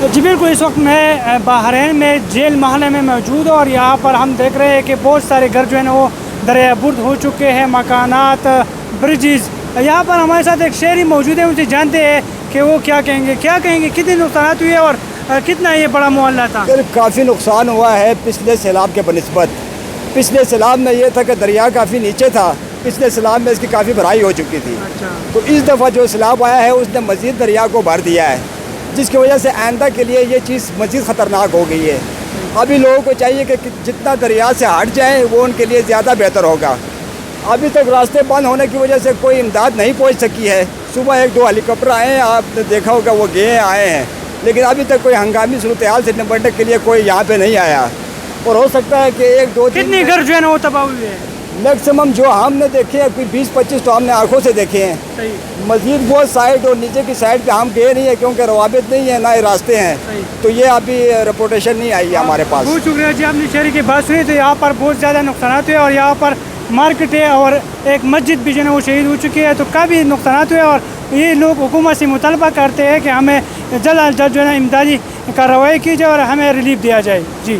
جی بالکل، اس وقت میں بحرین میں جیل محلے میں موجود ہوں اور یہاں پر ہم دیکھ رہے ہیں کہ بہت سارے گھر جو ہیں وہ دریا برد ہو چکے ہیں، مکانات، برجز. یہاں پر ہمارے ساتھ ایک شہری موجود ہے، ان سے جانتے ہیں کہ وہ کیا کہیں گے کتنے نقصانات ہوئے اور کتنا یہ بڑا محلہ تھا. کافی نقصان ہوا ہے پچھلے سیلاب کے بنسبت. پچھلے سیلاب میں یہ تھا کہ دریا کافی نیچے تھا، پچھلے سیلاب میں اس کی کافی بھرائی ہو چکی تھی. تو اس دفعہ جو سیلاب آیا ہے اس نے مزید دریا کو بھر دیا ہے، جس کی وجہ سے آئندہ کے لیے یہ چیز مزید خطرناک ہو گئی ہے. ابھی لوگوں کو چاہیے کہ جتنا دریا سے ہٹ جائیں وہ ان کے لیے زیادہ بہتر ہوگا. ابھی تک راستے بند ہونے کی وجہ سے کوئی امداد نہیں پہنچ سکی ہے. صبح 1-2 ہیلی کاپٹر آئے ہیں، آپ نے دیکھا ہوگا وہ آئے ہیں، لیکن ابھی تک کوئی ہنگامی صورتحال سے نمٹنے کے لیے کوئی یہاں پہ نہیں آیا. اور ہو سکتا ہے کہ 1-2 دن کتنے گھر جو ہے نا وہ تباہ ہوئے ہیں؟ میکسیمم جو ہم نے دیکھے ہیں کوئی 20-25 تو ہم نے آنکھوں سے دیکھے ہیں. مزید وہ سائڈ اور نیچے کی سائڈ پہ ہم گئے نہیں ہیں کیونکہ روابط نہیں ہیں، نہ ہی راستے ہیں. تو یہ ابھی رپورٹیشن نہیں آئی ہے ہمارے پاس. بہت شکریہ جی، آپ نے شہری کی بات سنی. تو یہاں پر بہت زیادہ نقصانات ہوئے اور یہاں پر مارکیٹ ہے اور ایک مسجد بھی جو ہے وہ شہید ہو چکی ہے. تو کافی نقصانات ہوئے اور یہ لوگ حکومت سے مطالبہ کرتے ہیں کہ ہمیں جلد از جلد جو ہے نا امدادی کارروائی کی جائے اور ہمیں ریلیف دیا جائے. جی.